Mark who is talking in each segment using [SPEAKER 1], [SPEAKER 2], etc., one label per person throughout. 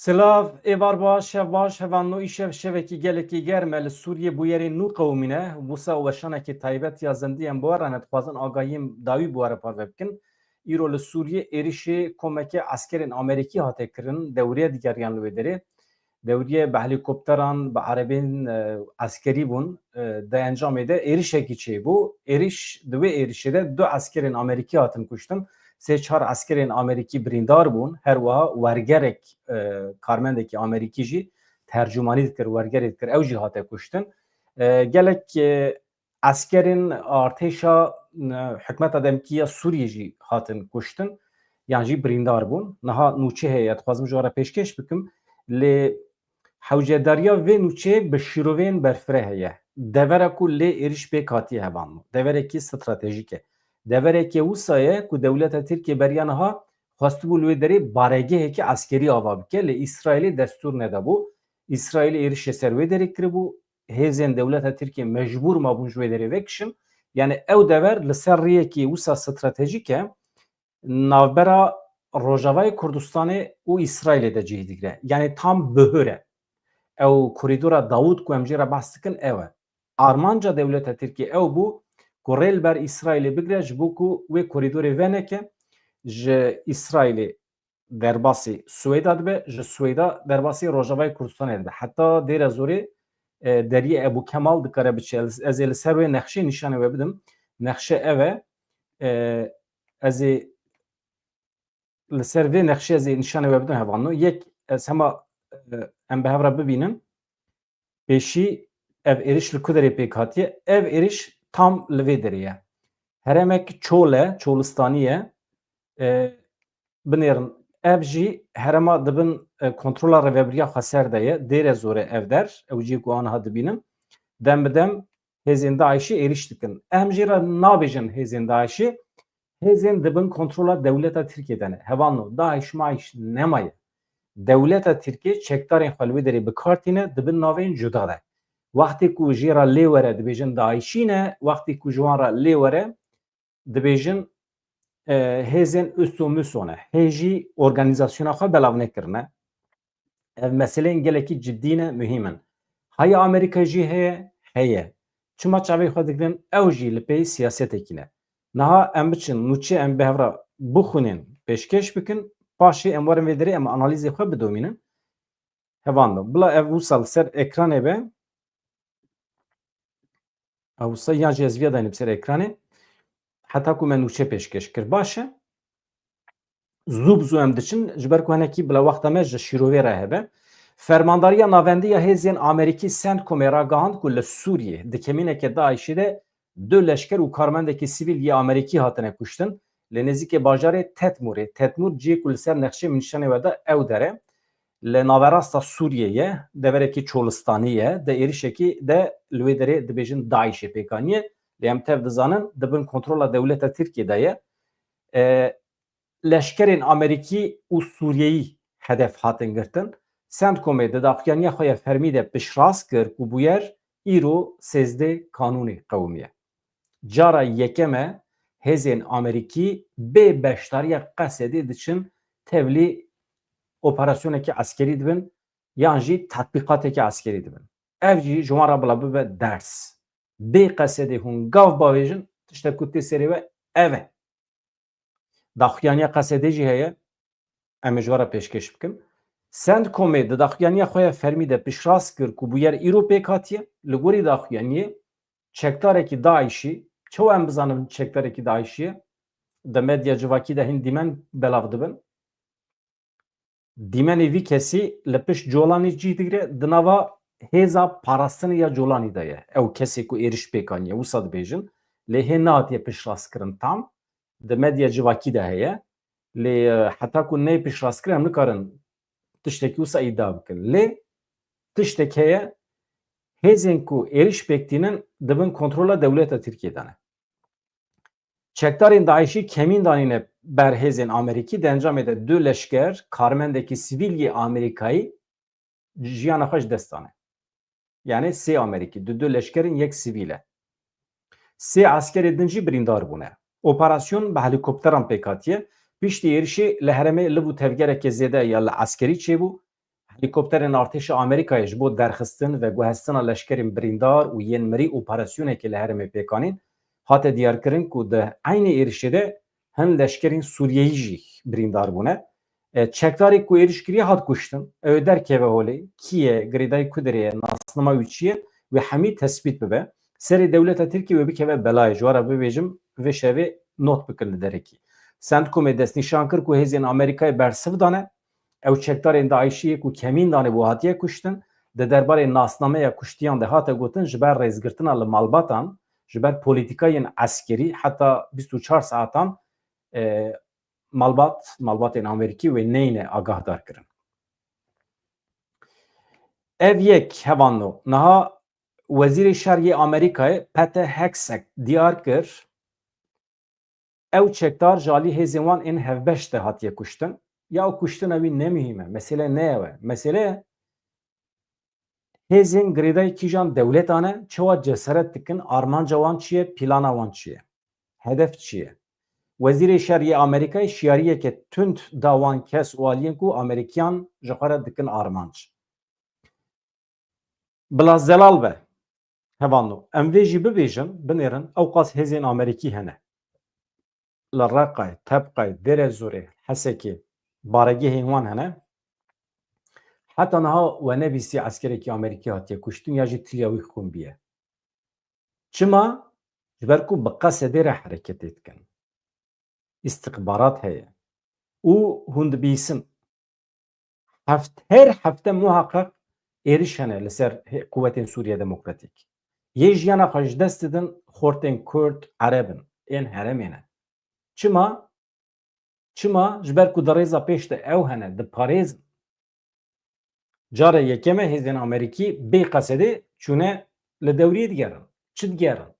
[SPEAKER 1] Silav êvar baş hevan nû îşev şevekî gelekî germ li Sûriyê bûyerê nû qewmîne wisa weşanekî taybet ya zindiyên buwaran dixwazin agahiyên dawî buwara parve bikin. Îro li Sûriyê êrişê komeke askerên Amerîkî hate kirin dewriye digeriyan li wê derê. Dewriye bi helîkopteran bi erebên askerî bûn di encamê de êrişekî çêbû. Êriş di wê êrişê de du askerên Amerîkî hatin kuştin. Sê çar askerên Amerîkî birîndar bûn. Her wiha wergerek karmendekî Amerîkî jî tercümanî dikir, wergerê dikir. Ew jî hate kuştin. Gelek askerên artêşa hikûmeta Demkî ya Sûriyê jî hatin kuştin. Yan jî birîndar bûn. Niha nûçe heye dixwazim ji we re pêşkêş bikim. Lê hewcedariya vê nûçeyê bi şîrovên berfireh heye. Devera ku lê êriş pêk hatiye hevan. Deverekî stratejîk e. Deverekê wisa ye ku dewleta Tirkiye beriya niha xwestibû li wê derê baregehekî askerî ava bike. Lê İsraîlê destûr nedebû. İsraîlê êrişê ser wê derê kiribû. Hêzên dewleta Tirkiye mecbûr mabûn ji wê derê vekişin. Yani ew dever li ser rêyekî wisa stratejîk e navbera Rojavayê Kurdistanê û İsraîlê de cih digre. Yani tam bihur e. Ew koridora Davud ku em jî re behs dikin ew e. Armanca dewleta Tirkiye ew bû ku rê li ber İsraîlê bigire ji bo ku wê koridorê veneke ji İsraîlê derbasî Swêda dibe, ji Swêda derbasî Rojavayê Kurdistanê dibe. Heta dêre zorê deriyê Ebu Kemal dikare biçe. Ez ê li ser wê nexşê nîşanê we bidim. Nexşe ev e. Ez ê li ser vê nexşê ez ê nîşanê we bidim hevan. Yek ez hema em bi hev re bibînin. Pêşî ev êriş li ku derê pêk hatiye. Ev êriş tam li vê derê ye. Heremek Çol e, Çolistanî ye. Binêrin ev jî herema dibin kontrola rêveberiya Xweser de ye. Dêre zor e ev der. Ew cî ku aniha dibînin. Dem bi dem hêzên Daişî êriş dikin. Em jî re nabêjin hêzên Daişî. Hêzên dibin kontrola dewleta Tirkiye'de ne. Hevan Daeş maîş nemaye. Dewleta Tirkiye çekdarên xwe li wê derê bikartîne dibin navên cuda de. Wextê ku jê re lê were dibêjin Daişî ne, wextê ku ji wan re lê were dibêjin hêzên Üst û Müso ne. Hê jî organîzasyona xwe belav nekirine. Ev meseleyên gelekî ciddî ne, mühîm in. Haya Amerîka jî heye, heye. Çima çavê xwe dikirin ew jî li pê siyasetekî ne. Niha em biçin nûçe em bi hev re bixwînin pêşkêş bikin. Paşê em werin vê derê em analîzê xwe bidomînin. Hevan bila ev wisa li ser ekranê be ew wisa yan jî ez vêya danî ser ekranê heta ku me nûçe pêşkêş kir. Baş e zû bi zû em diçin ji ber ku hinekî bila wexta me ji şîrovê re hebe. Fermandariya navendiya hêzên Amerîkî CENTCOMê ragihand ku li Sûriyê di kemîneke Daişê de du leşker û karmendekî sivîl yê Amerîkî hatine kuştin li nêzîkê bajarê Tetmurê. Tetmur ciyê ku li ser nexşê min nîşanê we de ew dere. Li naverasta Sûriyeyê deverekî Çolistanî ye de êrişekî de li wê derê dibêjin Daişê pêkaniye. Lê em tev dizanin dibin kontrola dewleta Tirkiyeyê de ye. Leşkerên Amerîkî û Sûriyeyî hedef hatin girtin. CENTCOMê di daxuyaniya xwe ya fermî de piştrast kir ku bûyer îro sêzdeh kanûnê qewmî ye. Cara yekem e hêzên Amerîkî bê beşdariya Qesedê diçin tevlî operasyonekî askerî dibin yan jî tetbîqatekî askerî dibin. Ev jî ji wan re bila bibe ders. Bê Qesedê hûn gav bavêjin tiştek ku tê serê we ev e. Daxuyaniya Qesedê jî heye em ê ji we re pêşkêş bikim. CENTCOMê di daxuyaniya xwe ya fermî de piştrast kir ku bûyer îro pêk hatiye. Li gorî daxuyaniyê çekdarekî Daişî çawa em bizanin çekdarekî Daişî ye di medya civakî de hin dîmen belav dibin. Dîmenê vî kesî li pişt Colanî cih digire di nava hêza parastinê ya Colanî de ye. Ew kesê ku êriş pêkaniye wisa dibêjin. Lê hê nehatiye piştrastkirin tam. Di medya civakî de heye. Lê heta ku nê piştrastkirin em nikarin tiştekî wisa îdia bikin. Lê tiştek heye hêzên ku êriş pêktînin dibin kontrola dewleta Tirkiyeyê de ne. Çekdarên Daişî kemîn danîne ber hêzên Amerîkî di encamê de du leşker karmendekî sivîl yê Amerîkayî jiyana xwe ji dest dane. Yani sê Amerîkî di du leşkerên yek sivîl e. Sê askerê din jî birîndar bûne. Operasyon bi helîkopteran pêk hatiye. Piştî êrişê li herêmê liv û tevgerekê zêde ya li askerî çêbû. هلیکوپترên artêşa Amerîkayê ji bo derxistin ve guhestina leşkerên birîndar û yên mirî operasyonekê li Herêmê pêkanîn hate diyarkirin ku di aynı êrişê de hin leşkerên Sûriyeyî jî birîndar bûne. Çekdarê ku êriş kiriye hat kuştin. Ew derkeve holê kiye girêdayê Kudirê ye nasnima wî çi ye wê hemî tespît bibe. Serê dewleta Tirkiye wê bikeve belayê ji wara bibêjim vê şevê not bikin li derekî. Sendkomê destnîşan kir ku hêzên Amerîkayê bersiv dane. Ew çekdarên Daişiyê ku kemîn danê bû hatiye kuştin. Di derbarê nasnameya kuştiyan de hate gotin ji ber rêzgirtina li malbatan, ji ber polîtikayên eskerî heta 24 saatan malbatên Amerîkî wê neyne agahdar kirin. Ev yek hevan niha Wezîrê Şeriyê Amerîkayê Pete Hegseth diyar kir ew çekdar ji alî hêzên wan ên hevbeş de hatiye kuştin. Ya o kuştina wî nemîhîm e. Mesele ne ew e? Mesele hêzên girêdayê kîjan dewletan e çawa cesaret dikin armanca wan çi ye, plana wan çi ye, hedef çi ye. Wezîrê Şeriyê Amerîkayê şiyariyeke tund da wan kes û aliyên ku Amerîkyan ji xwe re dikin armanc. Bila zelal be hevano em vê jî bibêjin binêrin ew qas hêzên Amerîkî hene. Li Reqayê, Tebqayê, Dêrezorê, Hesekê baregehên wan hene. Heta niha we nebîstî eskerekî Amerîkî hatiye kuştin ya jî tiliya wî xûnbiye. Çima? Ji ber ku bi qesedê re hereketê dikin. İstihbarat heye. û hûn dibîsin. Her hefte muhakkak êriş hene li ser Kuvvetên Sûriye Demokratîk. Yê jiyana xwe ji dest didin xortên Kurd Erebin ên herêmê ne. Çima ji ber ku di rêza pêş de ew hene diparêzin. Cara yekeme hêzên Amerîkî bê qesedê çûne li dewriyê digerin. Çi digerin?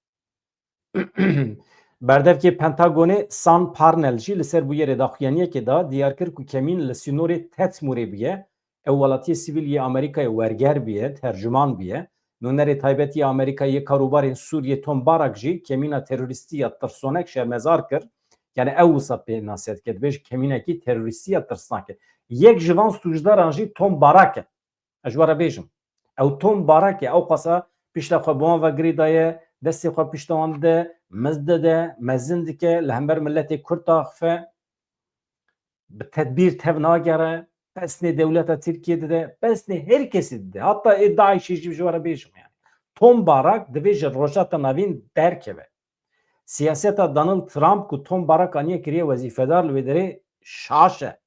[SPEAKER 1] Berdevkê Pentagonê San Parnell jî li ser bu yerê daxuyaniyekê da diyar kir ku kemîn li sînorê Tetmûrê biye, ew welatiyê sivîl yê Amerîkayê werger biye, tercüman biye. Nûnerê taybetî yê Amerîkayê yê karûbarên Sûriyê Tom Barak jî kemîna terorîstî ya tirsonek şermezar kir. Yani ew wisa pê nasiyet kir dibêje kemînekî terorîstî ya tirsnak e. Yek ji van sûcdaran jî Tom Barak e. Ez ji were bêjim. Ew Tom Barak e ew qasa pişta xwe bi wan vegirî daye, destê xwe pişta wan dide, mez dide, mezin dike, li hember milletê Kurd daxife, bi tedbîr tev nagere, pesnê dewleta Tirkiye dide, pesnê her kesî dide. Hatta Daişî jî ji were bêjim yani. Tom Barak divê ji rojata navîn derkeve. Siyaseta Donald Trump ku Tom Barak aniye kiriye wezîfedar li wê derê şaş e.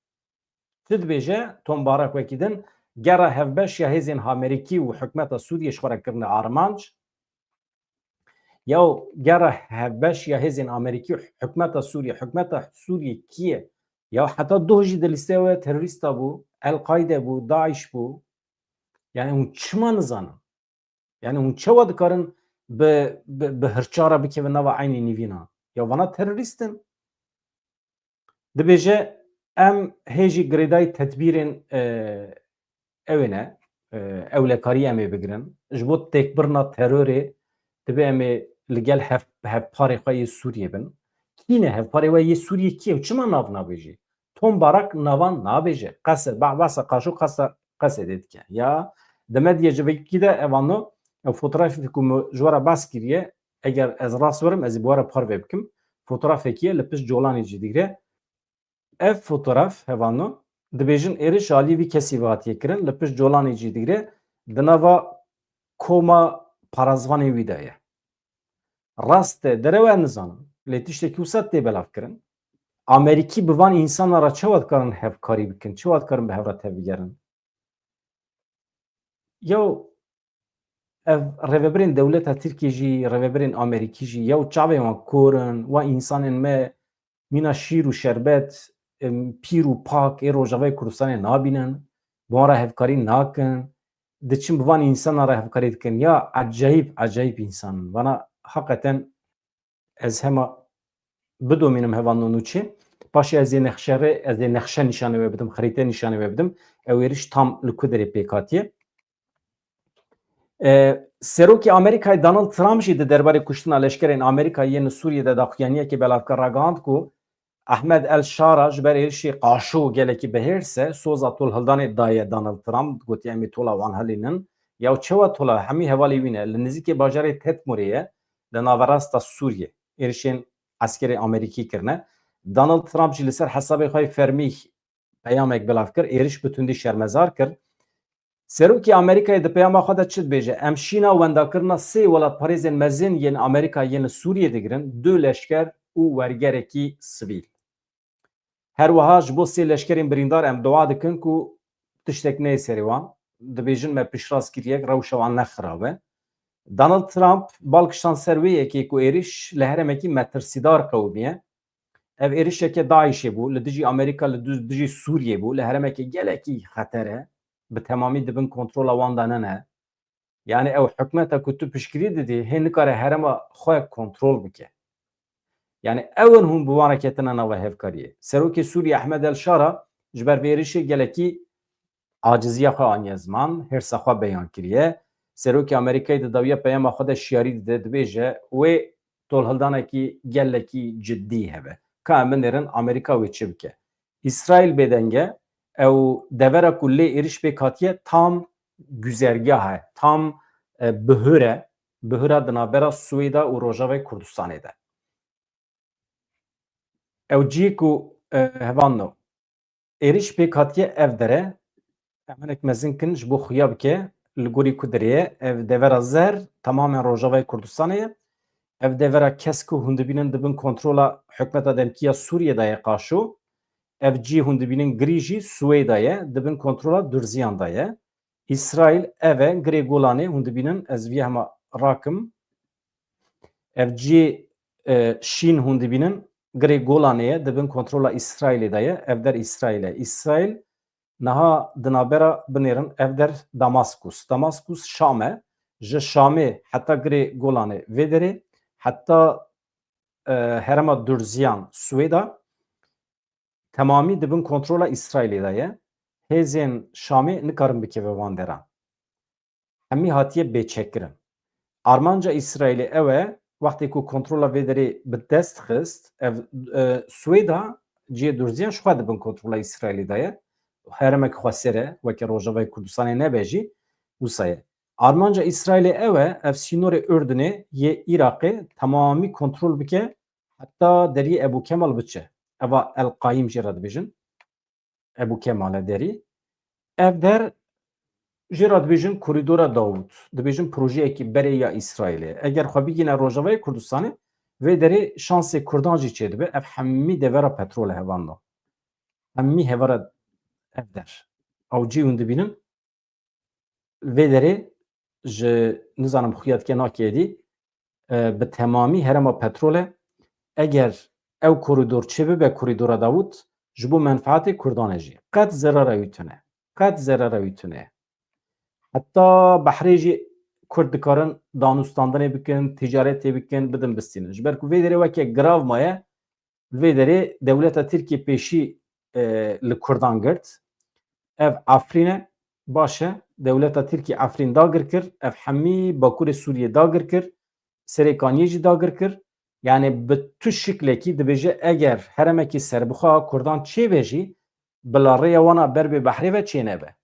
[SPEAKER 1] Çi dibêje Tom Barak wekî din gera hevbeş ya hêzên Amerîkî û hikûmeta Sûriye ji xwe re kirine armanc ya gera hevbeş ya hêzên Amerîkî û hikûmeta Sûriye Sûriye kî ye? Ya heta doh jî di lîsteya we terorîsta bû, El-Qaide bû, Daeş bû. Yani hûn çima nizanin? Yani hûn çawa dikarin bi hirçara bikevin nava aynê nîvîna? Ya vana terorîstin. Dibêje em hêjî girêdayî tedbîrên ew ne ewlekarî em ê bigirin ji bo têkbirina terorê dibe em ê li gel hevparê xwe yê Sûriyê bin. Kî ne hevparê we yê Sûriyê kî ye? Çima nav nabêjî? Tom Barak navan nabêje. Qesed basa qaşo qesedê dike. Ya di medyê ji vekî de evano ew fotoğrafê ku min ji were bes kiriye eger ez rast werim ez ê bi were parve bikim. Fotoğrafekî ye li pişt colanê jî digire. Ev fotoğraf hevano dibêjin êriş alî vî kesî ve hatiye kirin li pişt colanê jî digire di nava koma parazvanê wî de ye. Rast e derewe nizanin lê tiştekî wisa tê belav kirin. Amerîkî bi van însanlara çawa dikarin hevkarî bikin? Çawa dikarin bi hev re tev bigerin? Yew ev rêveberên dewleta Tirkiye jî rêveberên Amerîkî jî yew çavên wan korin wa însanên me mîna şîr û şerbet pîr û pak ê Rojavayê Kurdistanê nabînin, bi wan re hevkarî nakin, diçin bi van însanan re hevkarî dikin. Ya ecayîb însanin. Vana heqeten ez hema bidomînim hevan nû çi. Paşê ez ê nexşe nîşanê we bidim, xerîtê nîşanê we bidim. Ew êriş tam li Kudirê pêk hatiye. Serokê Amerîkayê Donald Trump jî di derbarê kuştina leşkerên Amerîkayê yên li Sûriyê de daxuyaniyekê belavkar ragihand ku Ahmed El Şara ji ber êrişê qaşo gelekî bihêrse soza tolhildanê daye Donald Trump gotiye em ê tola wan helînin ya çawa tola hemî hevalê wî ne li nizîkê bajarê Tetmurê ye li naverasta Sûriyê êrişên eskerê Amerîkî kirine. Donald Trump jî li ser hesabê xwe fermî peyamek belav kir êriş bi tundî şermezar kir. Serokê Amerîkayê di peyama xwe de çi dibêje em şîna wendakirina sê welatparêzên mezin yên Amerîka yên li Sûriyê digirin du leşker û wergerekî sivîl. Her wiha ji bo sê leşkerên birîndar em dua dikin ku tiştek neyê serê wan dibêjin me piştrast-kiriyek rewşa wan nexirabe. Donald Trump balkiştan ser wê yekê ku êriş li heremekî metirsîdar qewmiye. Ev êrişeke Daişê bû li dijî Amerîka li dijî Sûriyê bû li heremekê gelekî xeter e bi temamî dibin kontrola wan de nene. Yani ew hikûmeta ku tu piştgirî didî hê nikare herema xwe kontrol bike. Yani evin hûn bi wan re ketine nava hevkariyê. Serokê Sûriye Ahmed El Şara ji ber vê êrişê gelekî aciziya xwe aniye ziman, hêrsa xwe beyan kiriye. Serokê Amerîkayê di dawiya peyama xwe de şiyarî dide dibêje wê tolhildanekî gelekî ciddî hebe. Ka em binêrin Amerîka wê çi bike. İsrail bêdenge ew devera ku lê êriş pêk hatiye tam güzergah e, tam bihûr e. Bihûra di navbera Swêda û Rojavayê Kurdistanê de. Ew cî ku hevan êriş pêk hatiye ev dere em hinek mezin kin ji bo xuya bike li gorî ku dirêye ev devera zer tamamen Rojavayê Kurdistanê ye. Ev devera kes ku hûn dibînin dibin kontrola hikûmeta demkî ya Sûriyê de ye qaşo. Ev cî hûn dibînin girî jî Swêda ye dibin kontrola Durziyan de ye. İsrail ev e girê Golanê hûn dibînin ez vî hema rakim ev cî Şîn hûn dibînin girê Golanê ye dibin kontrola İsrailê de ye ev der İsrail e. İsrail niha di navbera binêrin ev der Damaskus. Damaskus Şam e. Ji Şamê heta girê Golanê vê derê heta herema Durziyan Swêda temamî dibin kontrola İsrailê de ye. Hêzên Şamê nikarin bikeve wan deran. Hemî hatiye bêçekirin. Armanca İsrailê ew e wextê ku kontrola vê derê bi dest xist ev Swêda ciyê Durziyan ji xwe dibin kontrola İsrailê de ye. Heremek xweser e weke Rojavayê Kurdistanê nebe jî wisa ye. Armanca İsrailê ew e ev sînorê Ürdünê yê Iraqê temamî kontrol bike heta deriyê Ebu Kemal biçe. Eva El Qaim jê re dibêjin. Ebu Kemal derî. Ev der jê re dibêjin Korîdora Dawûd. Dibêjin projeyekî berê ya İsrailê. Eger xwe bigîne Rojavayê Kurdistanê vê derê şansê Kurdan jî çê dibe. Ev hemî devera petrol hevan da. Hemî hevara ev der. Ew cî hûn dibînin vê derê ji nizanim xuya dike nakêdî bi temamî herema petrol e eger ew korîdor çê bibe Korîdora Dawûd ji bo menfaetê Kurdan e jî qet zerara wî tune. Qet zerara wî tune. Heta behrê jî Kurd dikarin danûstandinê bikin, ticaretê bikin, bidin bistînin. Ji ber ku vê derê weke girav maye vê derê dewleta Tirkiye pêşî li Kurdan girt. Ev Afrîn e baş e dewleta Tirkiye Afrîn dagir kir. Ev hemî Bakurê Sûriyê dagir kir. Serêkaniyê jî dagir kir. Yani bi tu şiklekî dibêje eger heremekî serbixwe Kurdan çêbe jî bila rêya wana ber bê behrê ve çê nebe.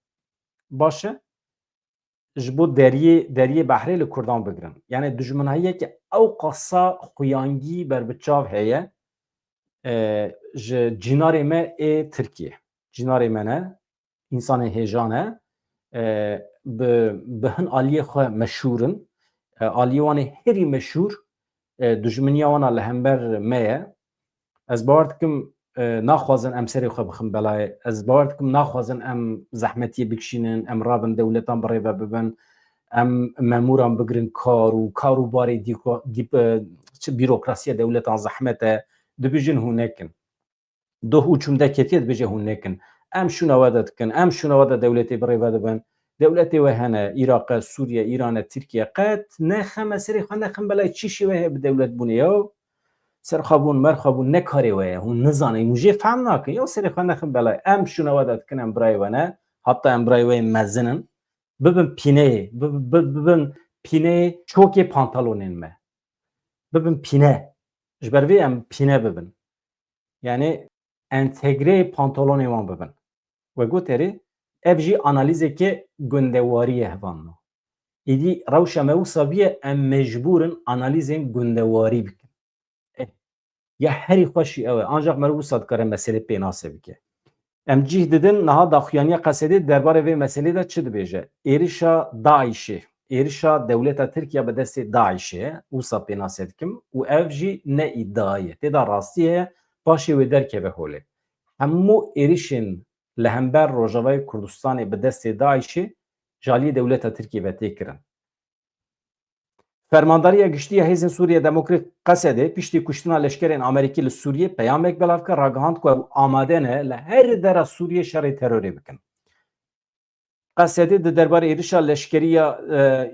[SPEAKER 1] Baş e ji bo deriyê behrê li Kurdan bigirin. Yani dijminahiyeke ew qasa xuyangî berbiçav heye ji cînarê me ê Tirkiye. Cînarê me ne însanê hêjan e bi hin aliyê xwe meşhûrin. Aliyê wan ê herî meşhûr dijminiya wan li hember me ye. Ez bawer dikim naxwazin em serê xwe bixin belayê. Ez bawer dikim naxwazin em zehmetiyê bikişînin, em rabin dewletan bi rêve bibin, em memûran bigirin kar û barê bîrokrasiya dewletan zehmet e dibêjin hûn nekin. Doh û çûmde ketiye dibêje hûn nekin. Em şûna we de dikin, em şûna we de dewletê bi rêve dibin. Dewletê we hene Iraq, Sûriye, İran, Tirkiye qet nexeme serê xwe nexin belayê çî şîwe heye bi dewlet bûnê ya serxwebûn merxwebûn ne karê we ye hûn nizanin hûn jê fehm nakin ya serê xwe nexin belayê em şûna we de dikin em birayê we ne heta em birayê we mezinin bibin pîneyê bibin pîneyê çokê pantalonên me bibin pîne ji ber vê em pîne bibin yani entegre pantolonê wan bibin. We goterê ev jî analîzeke gundewariyê hevanno. Êdî rewşa me wisa biye em mecbûrin analîzên gundewarî bikin. Ya herî xweşî ew e ancak me wisa dikare meselê pênasê bike. Em cih didin niha daxuyaniya Qesedê derbarê vê meselê de çi dibêje? Êrişa Daişê, êrişa dewleta Tirkiye bi destê Daişê ye, wisa pênasê dikim û ev jî ne îddiayê ye. Têda rastî heye paşê wê derkeve holê. Hemû êrişên li hember Rojavayê Kurdistanê bi destê Daişê ji aliyê dewleta Tirkiye ve tê kirin. Fermandariya giştî ya Hêzên Sûriya Demokratîk Qesedê piştî kuştina leşkerên Amerîkî li Sûriyê peyamek belav kir ragihand ku ew amade ne li her dera Sûriyê şerê terorê bikin. Qesedê di derbarê êrişa leşkeriya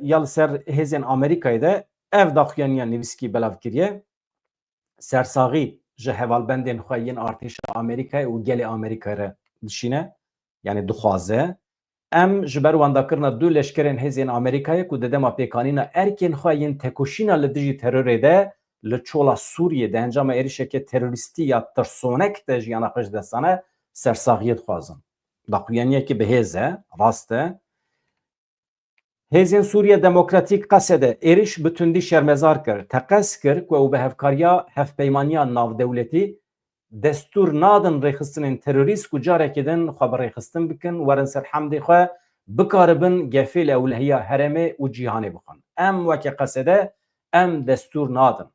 [SPEAKER 1] ya li ser Hêzên Amerîkayê de ev daxuyaniya nivîskî belav kiriye sersaxî ji hevalbendên xwe yên artêşa Amerîkayê û gelê Amerîkayê re dişîne yani dixwaze em ji ber wandakirina du leşkerên Hêzên Amerîkayê ku di dema pêkanîna erkên xwe yên tekoşîna li dijî terorê de li çola Sûriyê de encama êrişeke terorîstî ya tirsonek de jiyana xwe ji destane sersaxiyê dixwazin. Daxuyaniyekî bi hêz e, rast e. Hêzên Sûriya Demokratîk Qesedê êriş bi tundî şermezar kir. Teqez kir ku ew bi hevkariya hevpeymaniya navdewletî destûr nadin rêxistinên terorîst ku carekê din xwe bi rêxistin bikin werin ser hemdê xwe bikaribin gefê li ewlehiya herêmê û cîhanê bixwin. Em weke Qesedê em destûr nadin.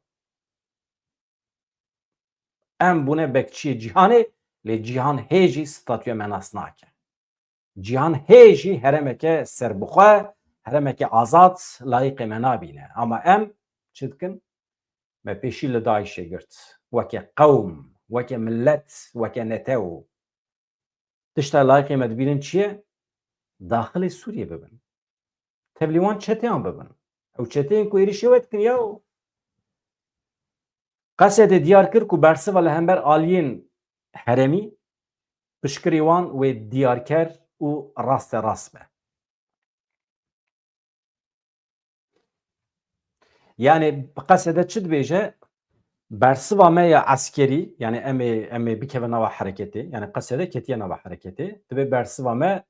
[SPEAKER 1] Em bûne bekçiyê cîhanê lê cîhan hê jî statûya me nas nake. Cîhan hê jî herêmeke serbixwe herêmeke azad layıqê me nabîne. Ama em çi dikin? Me pêşî li Daişê girt. Weke qewm, weke millet, weke netew. Tişta layıqê me dibînin çi ye? Daxilê Sûriyê bibin. Tevlî wan çeteyan bibin. Ew çeteyên ku êrişê we dikin yaw. Qesedê diyar kir ku bersiva li hember aliyên herêmî piştgirê wan wê diyarker û raste rast be. Yani Qesedê çi dibêje? Bersiva me ya eskerî yani em ê bikeve nava hereketê yani Qesedê ketiye nava hereketê dibe bersiva me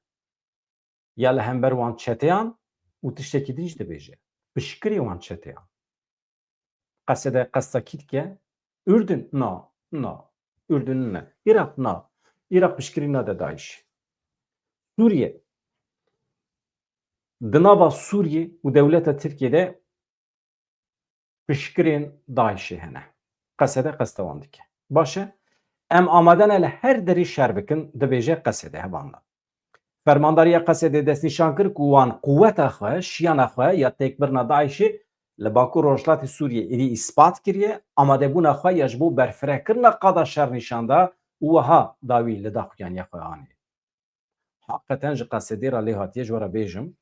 [SPEAKER 1] ya li hember wan çeteyan û tiştekî din jî dibêje. Piştgirê wan çeteyan. Qesedê qesta kî dike? Ürdün? Na. Na. Ürdün ne? Irak na. Irak piştgirî nade Daişê. Sûriye. Di nava Sûriye û dewleta Tirkiyeyê piştgirên Daişê hene. Qesedê qesta wan dike. Baş e? Em amade ne li her derî şer bikin dibêje Qesedê hevandan. Fermandariya Qesedê destnîşan kir ku wan quweta xwe, şiyana xwe ya têkbirina Daişê li Bakur Rojhilatê Sûriyê êdî îspat kiriye, amadebûna xwe ya ji bo berfirehkirina qada şer nîşanda û wiha dawî li daxuyaniya xwe anî. Heqeten ji Qesedê re lê hatiye ji we re bêjim,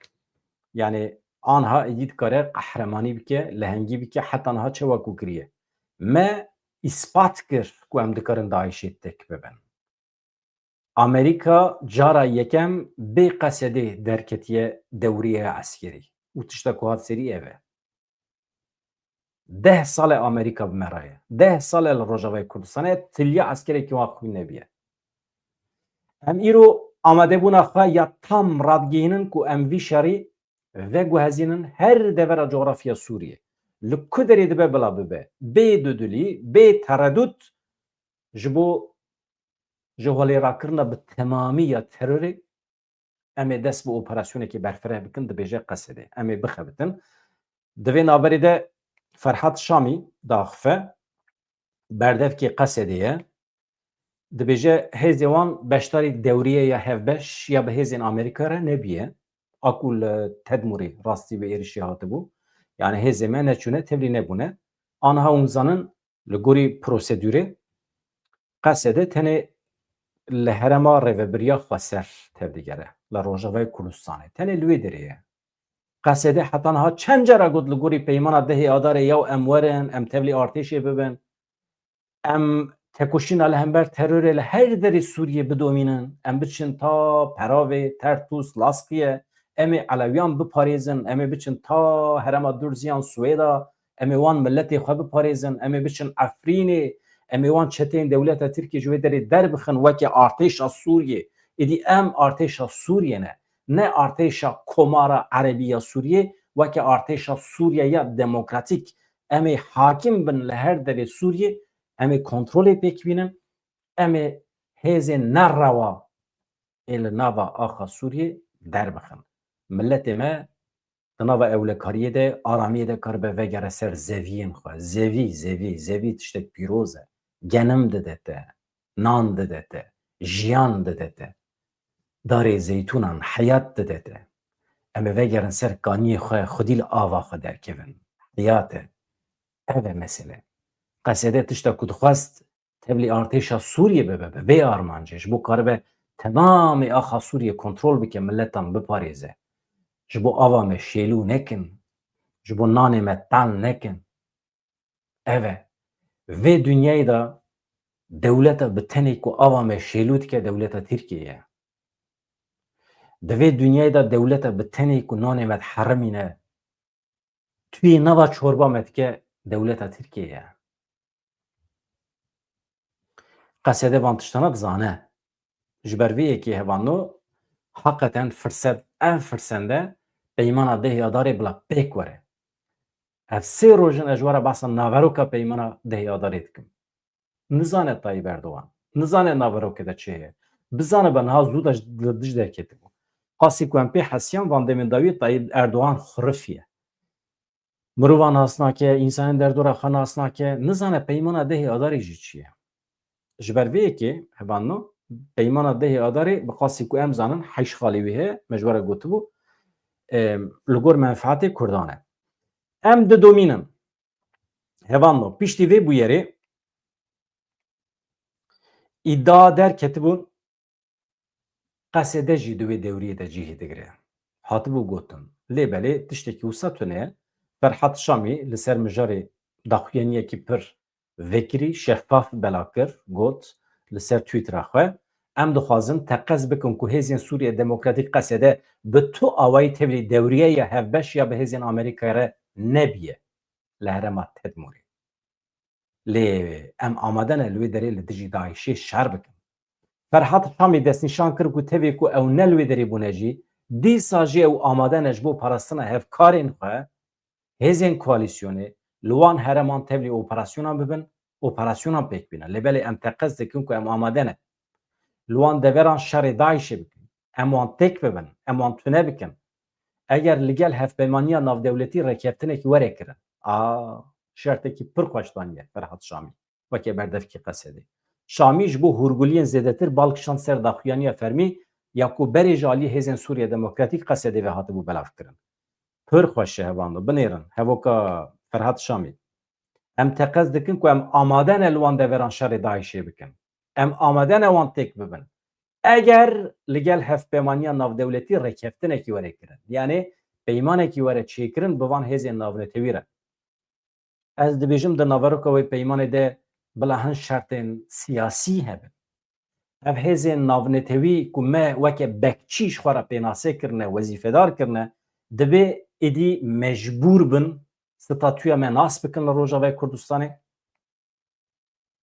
[SPEAKER 1] yani anha êdî dikare qehremanî bike, lehengî bike, heta niha çawa ku kiriye. Me îspat kir ku em dikarin Daişê têk bibin. Amerîka cara yekem bê Qesedê derketiye dewriyeya eskerî û tişta ku hat serî ev e. 10 sal e Amerîka bi me re ye. 10 sal e li Rojavayê Kurdistanê tiliya eskerekî wan xwîn nebiye. Em îro amadebûna xwe ya tam radgihînin ku em vî şerî veguhezînin her devera coğrafya Sûriyê. Li ku derê dibe bila bibe. Bê dudulî, bê tereddût ji bo ji holêrakirina bi temamî ya terorê em ê dest bi operasyonekê berfireh bikin dibêje Qesedê. Em ê bixebitin. Di vê naberê de Ferhat Şamî daxife berdevkê Qesedê ye. Dibêje hêzê wan beşdarî dewriye ya hevbeş ya bi hêzên Amerîka re nebiye. Aku li Tedmûrê rastî vê êrişî hatibû. Yani hêzê me neçûne tevlî nebûne. Aniha hûn zanin li gorî prosedûrê Qesedê tenê li herêma rêveberiya Xweser tevdigere li Rojavayê Kurdistanê. Tenê li wê derê ye. Qesedê heta niha çend cara got li gorî peymana dehê adarê yaw em werin, em tevlî artêşê bibin. Em tekoşîna li hember terorê li her derê Sûriyê bidomînin. Em biçin ta Peravê, Tertûs, Laskiye. Em ê Elewiyan biparêzin, em ê biçin ta herêma Durziyan Swêda. Em ê wan milletê xwe biparêzin, em ê biçin Efrînê, ام وان چتین دولت ترکیه جوی دری در بخن وکی ارتش سوریه ادی ام ارتش سوریه نه ارتش کمارا عربی سوریه وکی ارتش سوریه یا دموکراتیک ام حاکم بن لهر در سوریه ام کنترل پک بینن ام هز نروا ال نوا آخا سوریه در بخن ملت ما تناوا اولکاریه ده آرامیه ده کار به وگره سر زویین خواه زوی تشتک پیروزه گنم ددته نان ددته جیان ددته داره زیتونان حیات ددته اما وگرن سر کانی خواه خودیل آوا خواه در کون حیاته اوه مسئله قصده تشتا کد خواست تبلی ارتشا سوریه ببه به آرمانجش بو کار به تمام آخا سوریه کنترل بکه ملتان بپاریزه جبو آوا me شیلو نکن جبو نانه me تن نکن اوه و دنیای دا دولت بتنی که آوا me شیلود که دولت ترکیه دوی دنیای دا دولت بتنی که نانه me حرمینه توی نوا چوربا مد که دولت ترکیه قصده وانتشتانا بزانه جبرویه که هوانو حقیقتا فرسنده پیمانا ده یاداری بلا پیک وره اف سه روژن اجوار بحثا ناوروکا پیمانا ده یاداری دکم نزانه طایب اردوان نزانه ناوروکا ده چهه بزانه بنها زود دج در کتبو قاسی که امپی حسیان واندمین داوی طایب اردوان خرفیه مروان هستنا که انسان در دور خانه هستنا که نزانه پیمانا ده یاداری جی چیه جبرویه که هبانو پیمانا ده یاداری بقاسی که ام زانن حیش خالیویه مجبور گوتبو لگور منفعت کردانه ام ده دومینن هوانو پیشتی وی بو یری iddia der ketibûn qesede jî divê dewriyê de cihê digire. Hatibû gotin. Lêbelê tiştekî wisa tune Ferhat Şamî li ser mijarê daxuyaniyekî pir vekirî şeffaf bela kir got li ser Twitter'a xwe em dixwazin teqez bikin ku hêzên Sûriye Demokratîk qesede bi tu awayî tevlî dewriyeya hevbeş ya bi hêzên Amerîkayê re nebiye li herêma Tedmûrê. Lê em amade ne li wê derê li dijî Daişê şer bikin. Ferhat Şamî destnîşan kir ku tevê ku ew ne li wê derê bûne jî dîsa jî ew amade ne ji bo parastina hevkarên xwe hêzên koalîsyonê li wan hereman tevlî operasyonan bibin operasyonan pêk bîne. Lêbelê em teqez dikin ku em amade ne. Li wan deveran şerê Daişê bikin. Em wan têk bibin. Em wan tune bikin. Eger li gel hevpeymaniya navdewletî rekeftinekî were kirin. Şertekî pir xweşdaniye Ferhat Şamî. Wekî berdevkî qesedê. Şamî ji bo hûrguliyên zêdetir balkişan ser daxuyaniya fermî ya ku berê ji aliyê hêzên Sûriye Demokratîk qesedê ve hatibû belav kirin. Pir xweş e hevan binêrin hevoka Ferhat Şamî. Em teqez dikin ku em amade ne li wan deveran şerê Daişê bikin. Em amade ne wan têk bibin. Eger li gel hevpeymaniya navdewletî rekeftinekî were kirin. Yani peymanekî were çêkirin bi van hêzên navnetewî re. Ez dibêjim di naveroka wê peymanê de bila hin şertên siyasî hebin. Ev hêzên navnetewî ku me weke bekçî ji xwe re pênasê kirine, wezîfedar kirine, dibe êdî mecbûr bin statûya me nas bikin li Rojavayê Kurdistanê.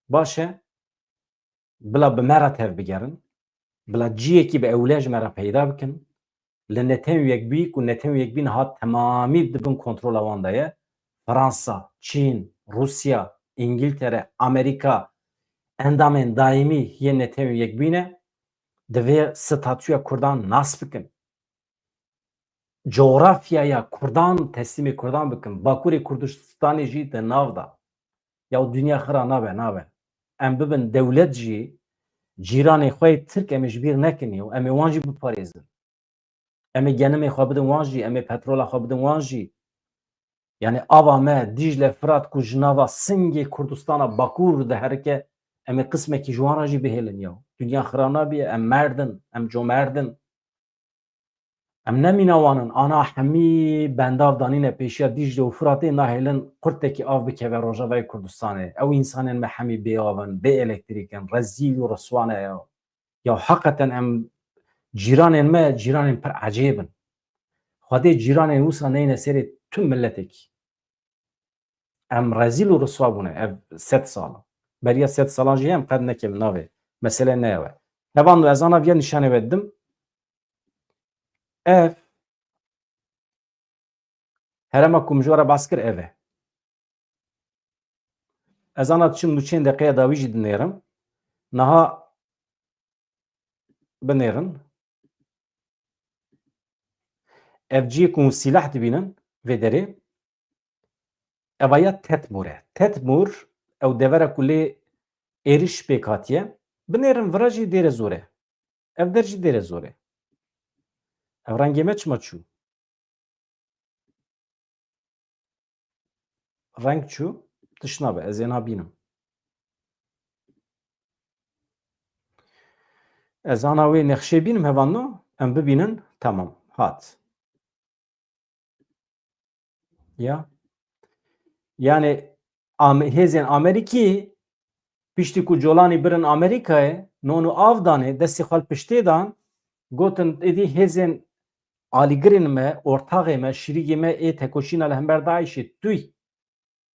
[SPEAKER 1] Baş e, bila bi me re tev bigerin, bila ciyekî bi ewle ji me re peyda bikin, li netem yekbî ku netem yekbîn hat temamî dibin kontrola wan de ye. Fransa, Çîn, Rusya, İngiltere, Amerika endamên daîmî yên netewên yekbîne divê statûya Kurdan nas bikin. Coğrafyaya Kurdan teslîmê Kurdan bikin. Bakurê Kurdistanê jî di nav da. Ya dünya xira nabe. Em bibin dewlet jî cîranê xwe Tirk em ê ji bîr nekin û em ê wan jî biparêzin. Em ê genimê xwe bidin wan jî, em ê petrola xwe bidin wan jî. Yani ava me Dicle Fırat ku ji nava Singê Kurdistana Bakur de herike em ê qismekî ji wan re jî bihêlin ya. Dünya xira nabiye em merdin, em comerdin. Em nemîne wanin ana hemî bendav danîne pêşiya Dicle û Fıratê nahêlin qurtekî av bikeve Rojavayê Kurdistanê. Ew însanên me hemî bêavin, bê elektrîkin, rezîl û riswan e ya. Ya heqeten em cîranên me cîranên pir ecêbin. Xwedê cîranên wisa neyne serê tüm milletekî. Em rezîl û riswa bûne ev 100 sala. beriya 100 salan jî hem qed nekevin navê. Mesele ne ye. Hevan ez ana vê nîşanê vedim. Ev herema ku min ji we re bas kir ev e. Ez ana çim nûçeyên deqeya dawî jî dinêrim. Niha binêrin. Ev ciyê ku sîlah dibînin vê derê evaya Tetmûr e. Tetmûr ew devera ku lê êriş pêk hatiye. Binêrin vira jî dêre zor e. Ev der jî dêre zor e. Ev rengê me çima çû? Reng çû? Tişt nabe ez ê nabînim. Ez ana wê nexşê bînim hevano em bibînin tamam hat. Ya yani hêzên Amerîkî piştî ku colanî birin Amerîkayê nonu av danê destê xwe li piştê dan gotin êdî hêzên alîgirên me ortaxê me şîrîgê me ê tekoşîna li hember Daişê tûy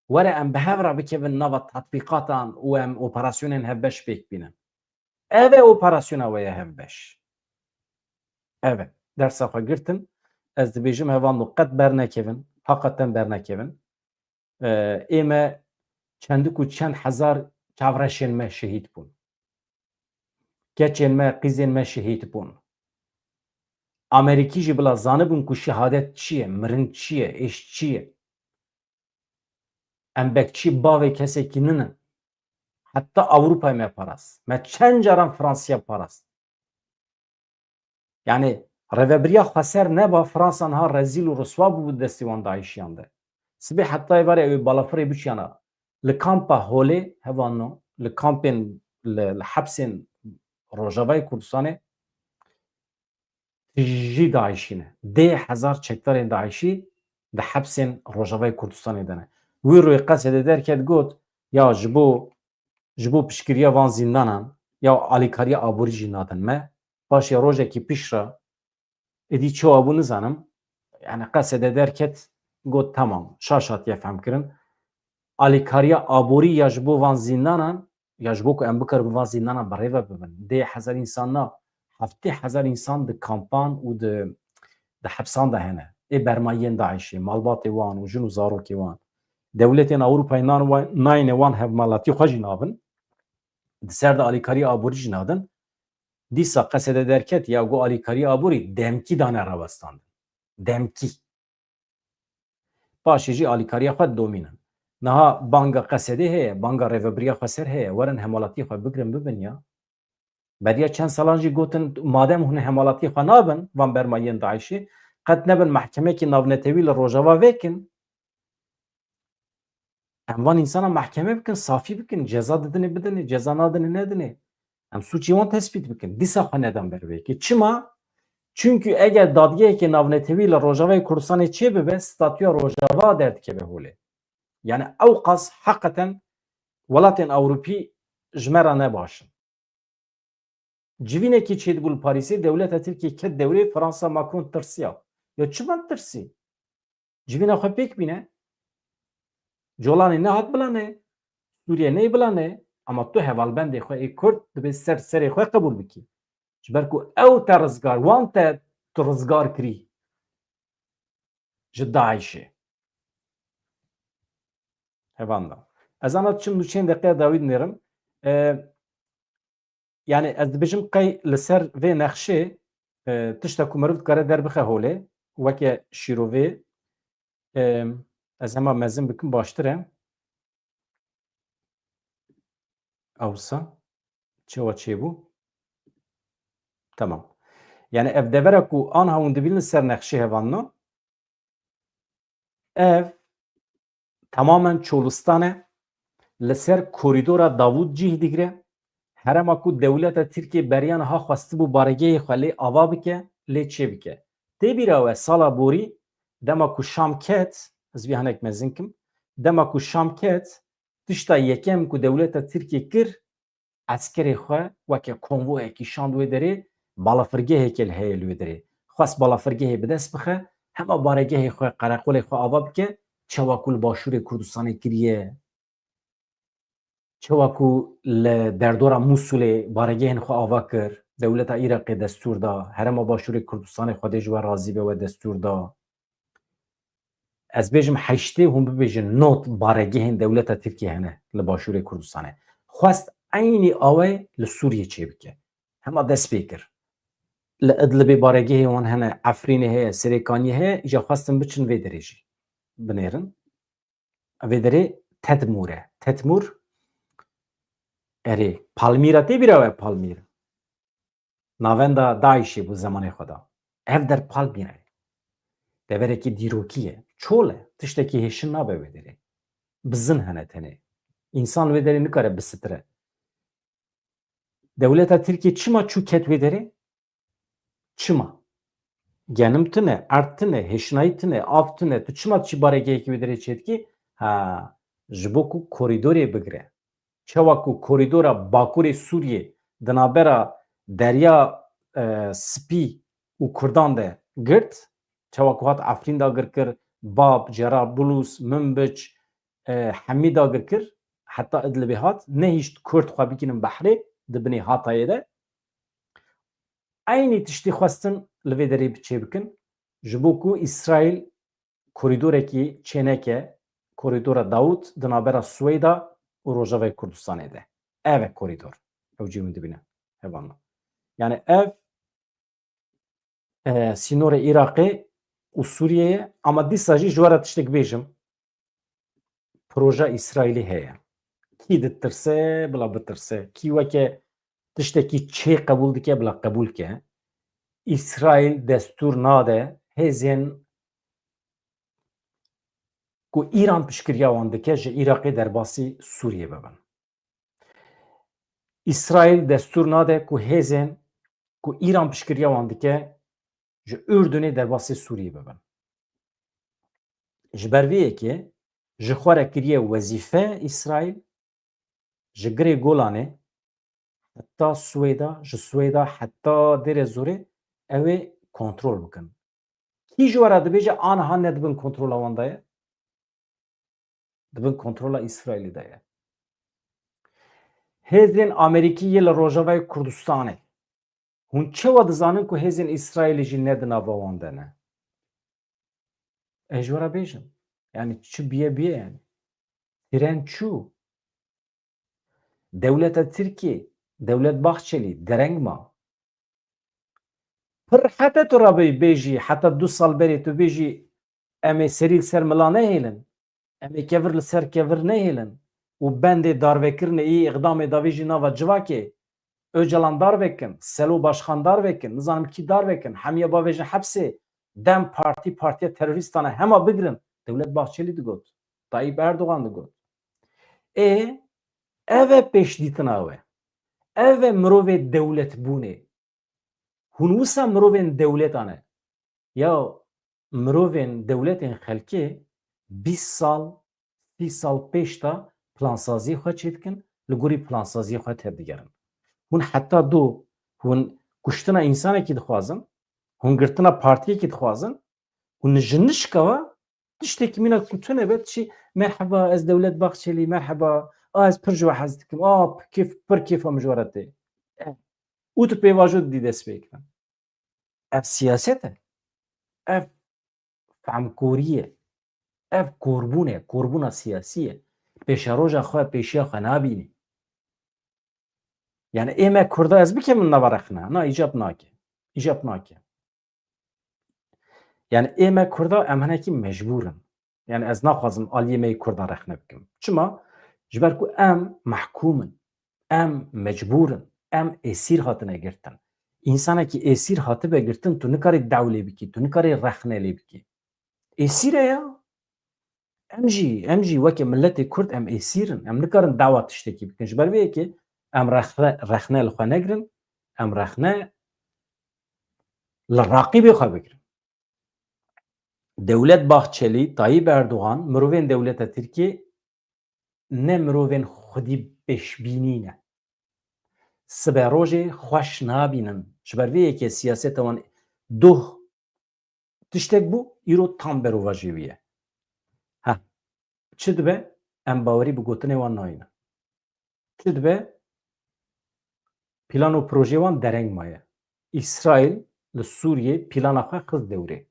[SPEAKER 1] were em bi hev re bikevin nava tatbîqatan û em operasyonên hevbeş pêk bînin. Ev e operasyona we ye hevbeş. Ev e dersa xwe girtin ez dibêjim hevano qet bernekevin heqeten bernekevin. Ême çendî ku çend hezar çavreşên me şehîd bûn. Keçên me qîzên me şehîd bûn. Amerîkî jî bila zanibûn ku şehadet çi ye, mirin çi ye, êş çi ye. Em bekçî bavê kesekî ninin. Heta Ewropayê me parast. Me çend caran Fransaya parast. Yani rêveberiya xweser neba Fransa niha rezîl û riswa bû bi destê wan Daişiyan de. Sibê hetayê vere ew balafirê biçiyana li kampa Holê hevano li kampên li hepsên Rojavayê Kurdistanê jî Daişî ne. Dê hezar çekdarên Daişî di hepsên Rojavayê Kurdistanê de ne. Wî rûyê Qesedê derket got ya ji bo piştgiriya van zîndanan ya alîkariya aborî jî nadin me. Paşê rojekî pîş re êdî çawa bû nizanim. Yani Qesedê derket got tamam şaş hatiye femkirin. Alîkariya aborî ya ji bo van zîndanan ya ji bo ku em bikevin van zîndanan bi rêve bibin. Dê hezar însanna heftê hezar însan di kampan û di hepsan de hene. Ê bermayiyên Daişê, malbatê wan û jin û zarokê wan. Dewletên Ewropayê nayîne wan hevmalatî xwe jî nabin. Di ser de alîkariya aborî jî nadin. Dîsa Qesedê derket ya got alîkariya aborî demkî dane rawestandin. Demkî. Paşê jî alîkariya xwe domînin. Niha banga Qesedê heye, banga rêveberiya xweser heye. Werin hemalatiyê xwe bigirin bibin ya. Beriya çend salan jî gotin madem hûn hemalatiyê xwe nabin van bermayiyên Daişê qet nebin mehkemekî navnetewî li Rojava vêkin. Em van însana mehkeme bikin, safî bikin, ceza didinê bidinê, ceza nadinê nedinê. Em suçî wan tespît bikin. Dîsa xwe neden ber vêkê. Çima? Çünkü eger dadgehekê navnetewî li Rojavayê Kurdistanê çê bibe, statûya Rojava derdikeve holê. Yani ew qas heqeten welatên Ewropî ji me re ne baş in. Civînekî çêdibû li Parîsê dewleta Tirkiye ket dewrê Fransa Macron tirsiya. Ya çima tirsî? Civîna xwe pêk bîne. Colanê nehat bilanê. Sûriye ney bilanê. Ama tu hevalbendê xwe ê Kurd dibe serê xwe qebûl bikî. Ji ber ku ew te rizgar, wan te tu rizgar kirî ji Daişê. Hevan da. Ez ana çim nûçeyên deqeya dawî dinêrim. Yani ez dibêjim qey li ser vê nexşê tişta ku meriv dikare derbixe holê weke şîrovê ez hema mezin bikim baştir e. Ewsa çawa çêbû? Tamam. Yani ev devera ku aniha hûn dibînin ser nexşê hevanno ev tamamen Çolistan e li ser korîdora Davûd cih digire. Herema ku dewleta Tirkiye beriyan ha xwestibû baregehê xwe lê ava bike, lê çê bike. Tê bîra we sala borî dema ku Şam ket, ez vî hinek mezin kim, dema ku Şam ket, tişta yekem ku dewleta Tirkiye kir, eskerê xwe weke konvoyekî şand wê derê, balafirgehekê li heye li wê derê. Xwest balafirgehê bi dest bixe, hema baregehê xwe, qereqolê xwe ava bike, çawa ku li Başûrê Kurdistanê kiriye. çawaku li derdora Musulê baregehên xwe ava kir, dewleta Iraqê destûr da, Herêma Başûrê Kurdistanê Xwedê ji we razî be we destûr da. Ez bêjim heştê hûn bibêjin not baregehên dewleta Tirkiye hene li Başûrê Kurdistanê. Xwest aynî awê li Sûriyê çêbike. Hema dest pê kir. Li Idlibê baregehê wan hene, Efrînê heye, Serêkaniyê heye, îja xwestin biçin vê derê jî. Binêrin. Vê derê Tedmûr e. Tedmûr erê Palmîra tê bîra we Palmîr. Navenda Daişê bû zemanê xwe da. Ev der Palmîra ye. Deverekî dîrokî ye. Çol e. Tiştekî hêşin nabe vê derê. Bizin hene tenê. İnsan vê derê nikare bisitire. Dewleta Tirkiye çima çû ket vê derê? Çima? Genim tune, erd tune, hêşinayî tune, av tune. Tu çima çî baregehekî vê derê çêdikî? Ha, ji bo ku korîdorê bigire. Çawa ku korîdora Bakurê Sûriyê di navbera derya Spî û Kurdan de girt, çawa ku hat Efrîn da girkir, Bab, Cerabulus, Minbic, Hemî da girkir, heta Idlibê hat, nehîşt Kurd xwe bikinin behrê di binê Hatayê de. Aynî tiştî xwestin li vê derê çê bikin, ji bo ku İsraîl korîdorekî çêneke, korîdora Dawût di navbera Swêda û Rojavayê Kurdistanê de. Ev e korîdor. Ew cî min dibîne. Hevalna. Yani ev sînorê Iraqê û Sûriyeyê ama dîsa jî ji we re tiştek bêjim. Proja İsraîlî heye. Kî ditirse bila bitirse. Kî weke tiştekî çê qebûl dike bila qebûl ke. İsraîl destûr nade hêzên ku İran piştgiriya wan dike ji Iraqê derbasî Sûriyê bibin. İsraîl destûr nade ku hêzên ku İran piştgiriya wan dike ji Ürdünê derbasî Sûriyê bibin. Ji ber vê yekê ji xwe re kiriye wezîfe İsraîl ji girê Golanê heta Swêda, ji Swêda heta Dêrê Zorê ew ê kontrol bikin. Kî ji we re dibêje aniha nedibin kontrola wan de ye? Dibin kontrola İsraîlî de ye. Hêzên Amerîkî yê li Rojavayê Kurdistanê hûn çawa dizanin ku hêzên İsraîlî jî ne di nava wan de ne? Ez ji we re bêjim. Yani çi biye biye yani. Tren çû. Dewleta Tirkiye, Dewlet Bahçeli dereng ma. Pir hete tu rabê bêjî heta 2 sal berê tu bêjî em ê serî li ser mila nehêlin. Em ê kevir li ser kevir nehêlin. û bendê darvekirinê î iqdamê davê jî nava civakê. Öcalan darvekin, Selo Başkan darvekin, nizanim kî darvekin, hemiye bavê ji hepsê, Dem Partî Partiya terorîstan e hema bigirin. Dewlet Bahçeli digot. Tayyip Erdogan digot. Ev e pêşdîtina we. Ev e mirovê dewletbûnê. Hûn wisa mirovên dewletan e. Ya mirovên dewletên xelkê 20 sal, 30 sal pêş da plansaziyê xwe çê dikin, li gorî plansaziyê xwe tevdigerin. Hûn heta du hûn kuştina însanekî dixwazin, hûn girtina partiyekî dixwazin, hûn ji nişka we tiştekî mîna ku tune be tişî merheba ez Dewlet Bahçelî merheba ez pir ji we hez dikim pir kêfa min ji we re tê. û tu pêvajo didî dest pê kirin. Ev siyaset e. Ev femkorî ye. Ev korbûn e. Korbûna siyasî ye. Pêşeroja xwe pêşiya xwe nabînî. Yani ême Kurda ez bikim nava rexne. Na îcab nake. İcab nake. Yani ême Kurda em hinekî mecbûrin. Yani ez naxwazim aliyê me yê Kurda rexne bikim. Çima? Ji ber ku em mehkûmin. Em mecbûrin. Em esîr hatine girtin. İnsanekî esîr hatibe girtin tu nikarî dewlê bikî, tu nikarî rexne lê bikî. Esîr e ya. Em jî weke milletê Kurd em esîrin. Em nikarin dawa tiştekî bikin. Ji ber vê yekê em rexne li xwe negirin, em rexne li raqîbê xwe bigirin. Dewlet Bahçeli, Tayyip Erdogan, mirovên dewleta Tirkiye ne mirovên xwedî pêşbînî ne. Sibe rojê xweş nabînin. Ji ber vê yekê siyaseta wan duh tiştek bû, îro tam berova jî wî ye. Çi dibe? Em bawerî bi gotinê wan nayînin. çi dibe plan û proje wan dereng maye. İsrail li Sûriye plana xwe xiz dewrê.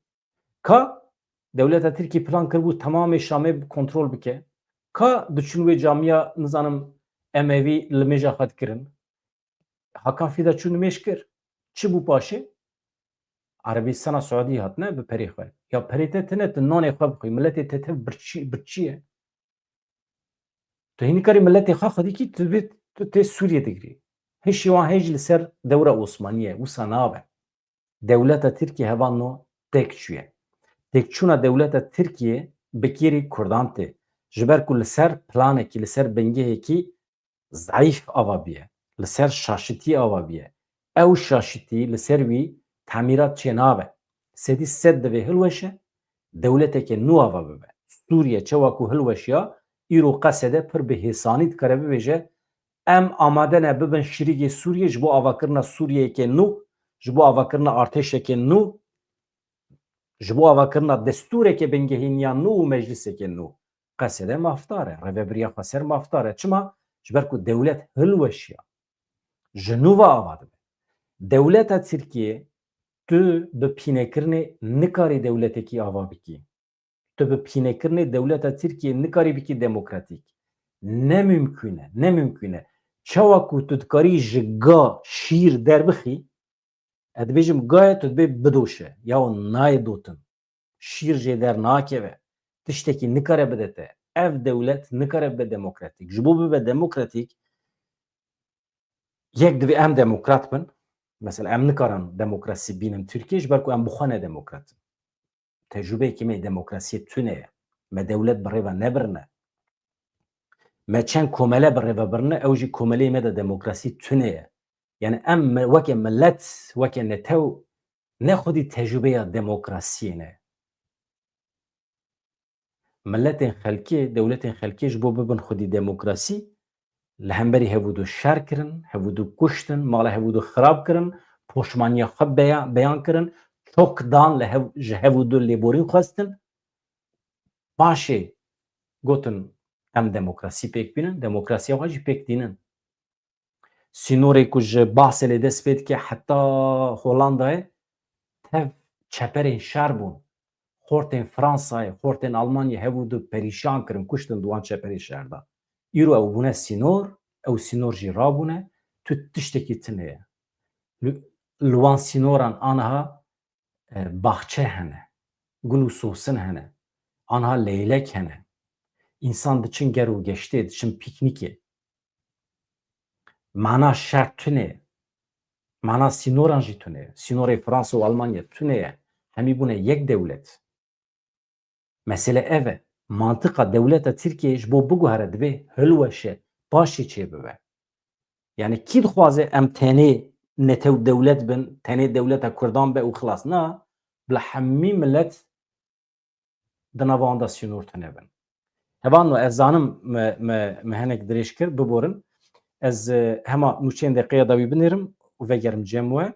[SPEAKER 1] Ka dewleta Tirkiye plan kirbû temamê Şamê kontrol bike. Ka diçûn wê camiya nizanim Emevî li mêja xwe dikirin. Hakan Fîda çû nimêj kir. Çi bû paşê? Erebistana Suedî hatine bi perê xwe. Ya perê te tune tu nanê xwe bixwî. Milletê te tev birçî ye. Tu hîn nikarî milletê xwe xwedîkî tu dibê tu tê Sûriye digirî. Hişî wan hêj li ser dewra Osmanî ye. Wisa nabe. Dewleta Tirkiye heva no têk çûye. Têkçûna dewleta Tirkiye bi kêrî Kurdan tê. Ji ber ku li ser planekî li ser bingehekî zayıf ava biye. Li ser şaşitî ava biye. Ew şaşitî li ser wî temîrat çê nabe. Sedî sed divê hilweşe, dewleteke nû ava bibe. Sûriye çawa ku hilweşiya, îro qesede pir bi hêsanî dikare bibêje em amade ne bibin şîrîgê Sûriye ji bo avakirina Sûriyeyeke nû, ji bo avakirina artêşeke nû, ji bo avakirina destûreke bingehîniya nû û meclîseke nû. Qesede mafdar e. Reveberiya xwe ser mafdar e. Çima? Ji ber ku dewlet hilweşiya. Ji nû ve ava dibe. Dewleta Tirkiye tu bi pînekirinê nikarî dewletekî ava bikî. Tu bi pînekirinê dewleta Tirkiye nikarî bikî demokratîk. Ne mümkün e. Ne mümkün e. Çawa ku tu dikarî ji ga şîr derbixî, ez dibêjim gayê tu dibê bidoşe. Yaw nayê dotin. Şîr jê dernakeve. Tiştekî nikare bide te. Ev dewlet nikare bibe demokratîk. Ji bo bibe demokratîk, yek divê em demokrat bin. Mesela em nikarin demokrasî bînin Tirkiye ji ber ku em bi xwe ne demokrat in. Tecrübeyekî me demokrasiyê tune ye. Me dewlet bi rêve nebirine. Me çend komele bi rêve birine, ew jî komeleyê me de demokrasî tune ye. Yani em weke millet, weke netew nexwedî tecrübeya demokrasiyê ne. Milletên xelkê, dewletên xelkê ji bo bibin xwedî demokrasî, li hemberî hevûdû şer kirin, hevûdû kuştin, mala hevûdû xirab kirin, poşmaniya xwe beyan kirin, çok dan ji hevûdû lêborîn xwestin. Paşê gotin em demokrasî pêk bînin, demokrasiya xwe jî pêk dînin. Sînorê ku ji Bahsê lê dest pê dike heta Holandayê tev çeperên şer bûn. Xortên Fransayê, xortên Almanyayê hevûdû perîşan kirin, kuştin di wan çeperê şer da. Îro ew bûne sînor, ew sînor jî rabûne, tu tiştekî tune ye. Li wan sînoran aniha baxçe hene, gul û sosin hene, aniha leylek hene. İnsan diçin ger û geştê, diçin pîknîkê. Mana şer tune ye. Mana sînoran jî tune ye. Sînorê Fransa û Almanya tune ye. Hemî bûne yek dewlet. Mesele ev e. Mantıqa dewleta Tirkiye ji bo biguhere divê hilweşe paşê çêbibe. Yani kî dixwaze em tenê netew dewlet bin, tenê dewleta Kurdan be û xilas. Na, bila hemî millet di nava wan de sînor tune bin. Hevan no ez zanim me hinek dirêj kir biborin. Ez hema nûçeyên deqeya da wî binêrim û vegerim cem we.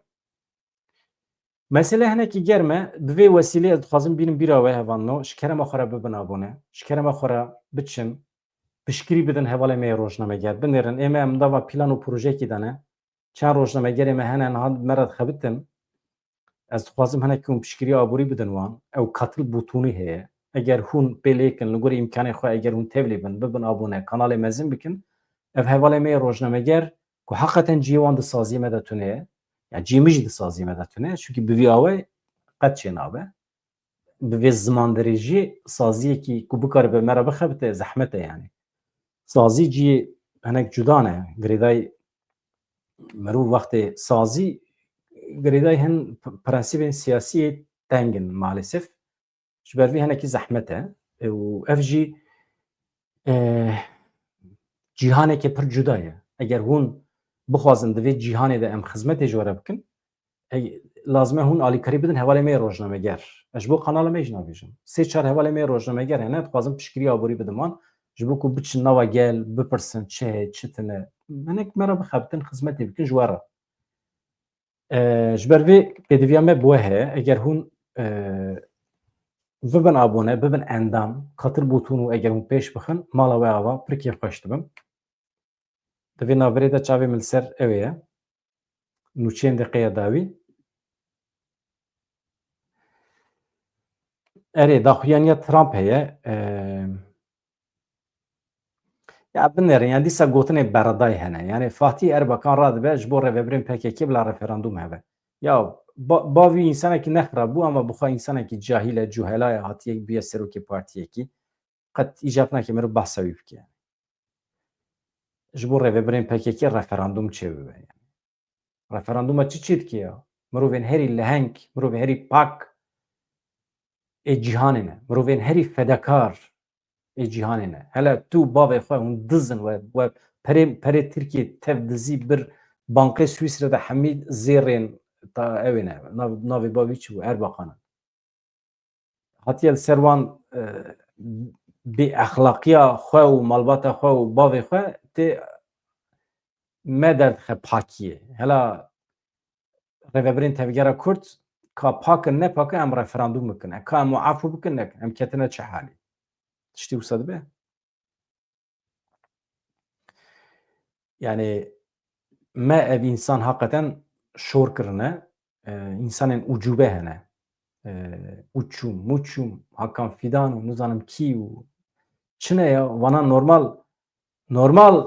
[SPEAKER 1] Mesele hinekî germ e, bi vê wesîlê ez dixwazim bînim bîra we hevan no, ji kerema xwe re bibin abone, ji kerema xwe re biçin, piştgirî bidin hevalê me yê rojnameger, binêrin, ê me em dava plan û projeyekî de ne, çend rojnamegerê me hene niha me re dixebitin, ez dixwazim hinekî hûn piştgiriya aborî bidin wan, ew katil bûtonî heye, eger hûn pê lêkin li gorî îmkanê xwe eger hûn tev lê bin, bibin abone, kanalê mezin bikin, ev hevalê me yê rojnameger ku heqeten ciyê wan di saziyê me de tune ye, ya ciyê min jî di saziyê me de tune ye, çûnkî bi vî awê qet çê nabe. Bi vê zimanderê jî saziyekî ku bikaribe me re bixebite zehmet e yani. Sazî ciyê hinek cuda ne. Girêdayî mirov wextê sazî girêdayî hin prensîbên siyasiyê tengin malesef. Ji ber vî hinekî zehmet e û ev jî cîhaneke pir cuda ye. Eger hûn bixwazin di vê cîhanê de em xizmetê ji we re bikin, lazim e hûn alîkarî bidin hevalê me yê rojnameger. Ez ji bo kanala me jî nabêjim. Sê çar hevalê me yê rojnameger hene, dixwazim piştgiriya aborî bidim wan, ji bo ku biçin nava gel, bipirsin çi heye, çi tune. Hinek me re bixebitin, xizmetê bikin ji we re. Ji ber vê pêdiviya me bi we heye, eger hûn bibin abone, bibin endam, katil bûton û eger hûn pêş bixin, mala we ava pirkê xweş dibim. Divê navberê de çavê min li ser ew ye. Nûçeyên deqeya dawî. Erê daxuyaniya Trump heye. Ya binêrin yani dîsa gotinê beredayî hene. Yani Fatih Erbakan radibe ji bo rêveberên PKK bila referandum hebe. Ya bavî însanekî nexira bû ama bixwe însanekî cahîl e cuhela ye hatiye bûye serokê partiyekî. Qet îcab nake mirov behsa wî bike. Ji bo rêveberên PKK referandum çê bibe. Referanduma çi dike ya? Mirovên herî leheng, mirovên herî pak ê cîhanê ne. Mirovên herî fedekar ê cîhanê ne. Hele tu bavê xwe hûn dizin we perê Tirkiye tev dizî bir bankê Swîsre de hemî zêrên evê ne. Navê bavî çi bû? Erbakan e. Hatiye li ser wan bêexlaqiya xwe û malbata xwe û bavê xwe tê me derdixe pakiyê. Hela rêveberên tevgera Kurd ka pak in nepak in em referandum bikin. Ka em afû bikin nekin. Em ketine çi halê. Tiştî wisa dibe? Yani me ev însan heqeten şor kirine. Însanên ucûbe hene. Uçûm, muçûm, Hakan Fidan û nizanim kî û çi ne ya? Wana normal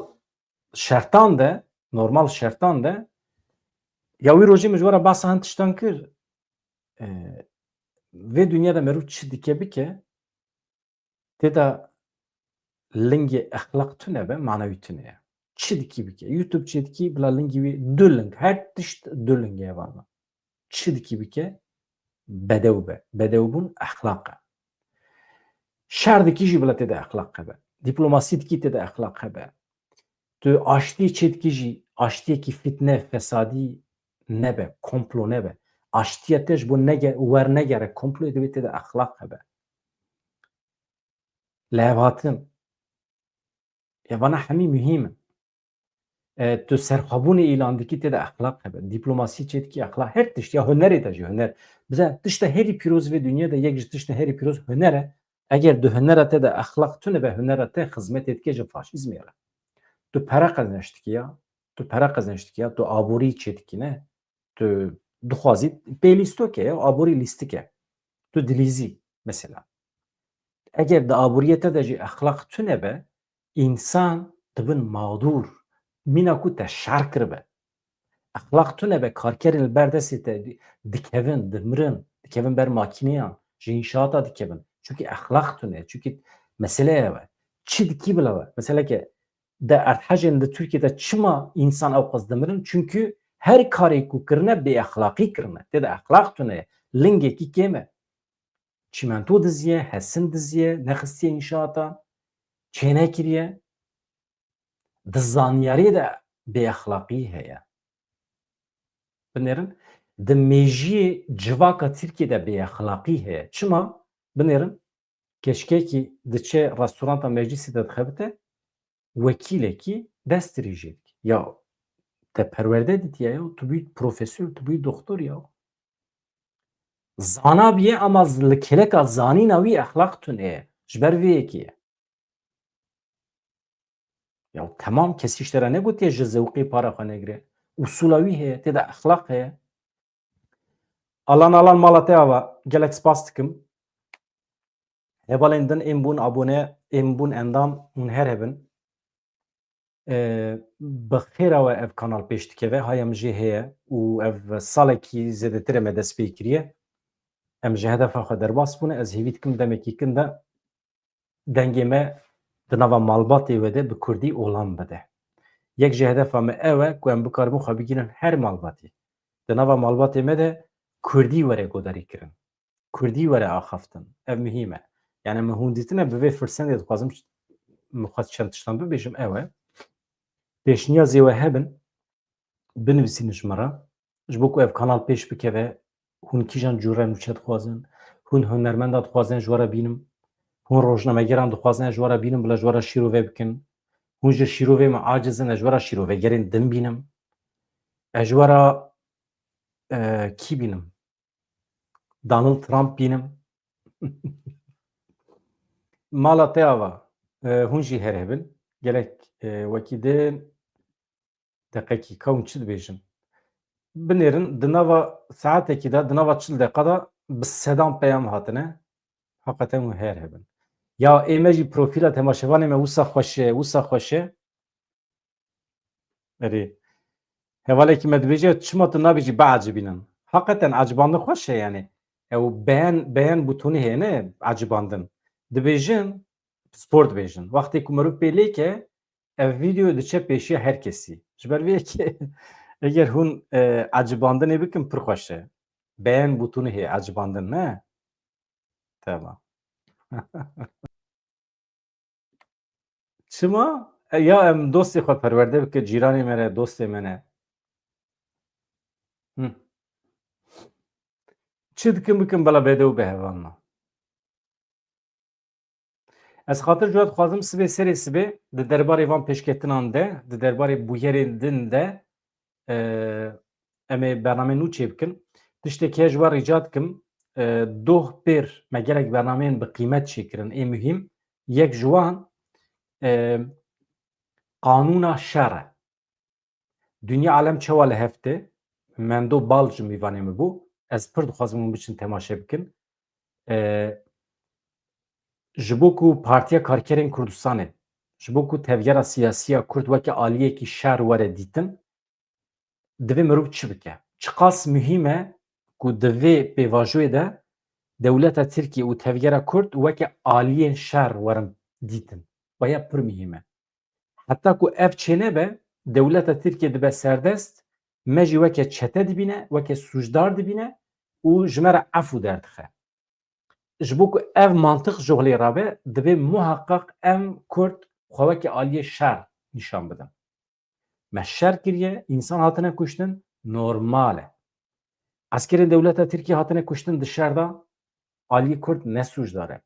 [SPEAKER 1] şertan de ya wî rojê min ji we re behsa hin tiştan kir. Vê dunyada merû çi dike bike têda lingê exlaq tune be manewî tune ye. Çi dikî bike? YouTube çê dikî bila lingî wî du ling. Her tişt du ling ye vala. Çi dikî bike? Bedew be. Bedewbûn exlaq e. Şer dikî jî bila têde exlaq hebe. Dîplomasî dikî têde exlaq hebe. Tu aştiyê çê dikî jî aştiyekî fitne, fesadî nebe, komplo nebe. Aştiya te ji bo wernegere komployê divê têde exlaq hebe. Levhatin. Ya vana hemî mühim in. Tu serxwebûnê îlan dikî têde exlaq hebe. Dîplomasî çê dikî exlaq her tişt ya hunerê de jî huner. Bize tişta herî pîroz vê dunyada yek ji tişta herî pîroz huner e. Eger du hunera têde exlaq tune be hunera te xizmetê dike ji faşîzmê re. Tu pere qezenç dikî ya. Tu pere qezenç dikî ya. Tu aborî çê dikî ne? Tu dixwazî pêlîstok e ya aborî lîstik e. Tu dilîzî mesela. Eger di aboriyê te de jî exlaq tune be însan dibin mağdur. Mîna ku te şer kiribe. Exlaq tune be karkerên li ber destê te dikevin, dimirin, dikevin ber makîneyan, ji înşaata dikevin. Çünkü exlaq tune. Çünkü mesele ev e. Çi dikî bila we. Meseleke de erdhejên di Tirkiyeyê de çima însan ew qas dimirin? Çünkü her karê ku kirine bêexlaqî kirine. Têde exlaq tune ye. Lingekî kêm e. Çîmento diziye, hesin diziye, nexistiye înşaata, çê nekiriye. Di zaniyariyê de bêexlaqî heye. Binêrin di mêjiyê civaka Tirkiyeyê de bêexlaqî heye. Çima? Binêrin keşkekî diçe restoranta meclisê de dixebite wekîlekî dest dirêjê dike. Ya te perwerde dîtiye ya tu bî profesör, tu bî doktor ya. Zana bîye ama li keleka zanîna wî exlaq tune ye. Ji ber vê yekê ye. Ya temam kesî ji te re negotiye ji zewqê para xwe negire. Usûla wî heye, têde exlaq heye. Alan mala te ava gelek spas dikim. Hevalên din êm bûn abone, êm bûn endam hûn her hebin. Bi xêra we ev kanal pêş dikeve, hay em jê heye û ev salekî zêdetir me dest pê kiriye. Em ji hedefa xwe derbas bûne. Ez hêvî dikim demekî kin de dengê me di nava malbatê we de bi Kurdî olan bide. Yek ji hedefa me ew e ku em bikaribûn xwe bigînin her malbatê. Di nava malbatê me de Kurdî were guderî kirin. Kurdî were axaftin. Ev mühim e. Yani min hûn dîtine bi vê firsendê dixwazim xwest çend tiştan bibêjim ew e. Pêşniyazê we hebin binivîsînin ji me re ji bo ku ev kanal pêş bikeve hûn kîjan cûre nûçe dixwazin, hûn hunermenda dixwazin ji we re bînim, hûn rojnamegeran dixwazin ji we re bînim bila ji we re şîrovê bikin, hûn ji şîrovê me acizin ez ji we re şîrovegerên din bînim, ez ji we re kî bînim? Donald Trump bînim. Mala te ava hûn jî her hebin gelek wekî din دقیقی کون چی دبیجن بنیرن دنوا ساعتی دا دنوا چل دقیقه دا بسدان پیام هاتنه حقیقتا مو هر هبن یا ایمجی پروفیل تماشاوان ما وسا خوشه اری هواله کی مدبیجه چما تو نبیجی بعجی بینن حقیقتا عجبانده خوشه یعنی او بیان بوتونی هنه عجباندن دبیجن sport بیجن وقتی که مروف بیلی که ویدیو دچه پیشی هر کسی جبر ویه که اگر هون عجباندن بکن پرخوشه بیان بوتونی هی عجباندن نه tamam چما یا ام دوستی خود پرورده که جیرانی منه دوستی منه چی دکم بکن بلا بیده و بهواننا از خاطر جواد خوازم سبه سری سبه ده درباره وان پیشکتنان ده ده درباره بویرین دن ده امی برنامه نو چی بکن تشتی که جوار ایجاد کم دوه پر مگرک برنامه به قیمت چی کرن ای مهم یک جوان قانون شرع dünya alem çeval hefte mendo balcı mivanemi bu ez pir dixwazim biçin temaşe bikin ji bo ku Partiya Karkerên Kurdistanê ji bo ku tevgera siyasiya Kurd weke aliyekî şer were dîtin divê mirov çi bike çi qas muhîm e ku di vê pêvajoyê de dewleta Tirkiye û tevgera Kurd weke aliyên şer werin dîtin baya pir muhîm e heta ku ev çênebe dewleta Tirkiye dibe serdest me jî weke çete dibîne weke sûcdar dibîne û ji me re efû derdixe ji bo ku ev mantiq ji holê rabe dibe muheqqeq em Kurd xwe weke aliyê şer nîşan bidin me şer kiriye însan hatine kuştin normal e eskerên dewleta Tirkiye hatine kuştin di şer da aliyê Kurd ne sûcdar e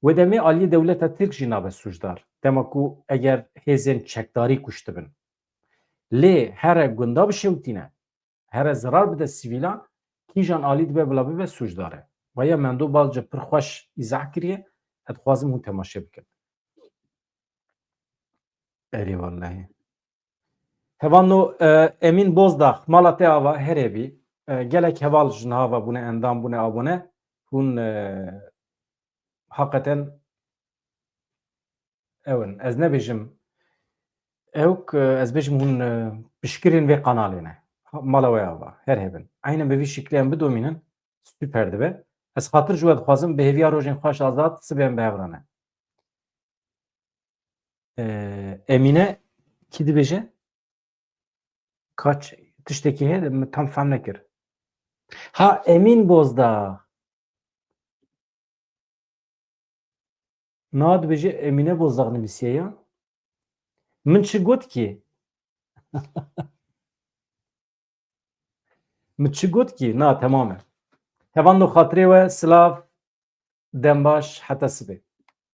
[SPEAKER 1] wê demê aliyê dewleta Tirk jî nabe sûcdar dema ku eger hêzên çekdarî kuşt dibin lê here gunda bişewtîne here zirar bide sivîlan kîjan alî dibe bila bibe sûcdar e vaya mendo balca pir xweş îzah kiriye ez dixwazim hûn temaşe bikin erê wallahî hevano Emîn Bozdax mala te ava herê bî gelek heval ji niha ve bûne endam bûne abûne hûn haqiqeten ew in ez nebêjim ew ez bêjim hûn piştgirên vê kanalê ne mala we ava her hebin aynen bi vî şiklê bidomînin süper dibe ez xatir ji we dixwazim bi hêviya rojên xweş azad sibên bihevran e Emîne kî dibêje kaç tiştekî heye min tam fehm nekir ha Emîn Bozdax na dibêje Emîne Bozdax nivîsiye ya min çi got kî min çi got kî na temam e hevan xatirê we silav dem baş heta sibê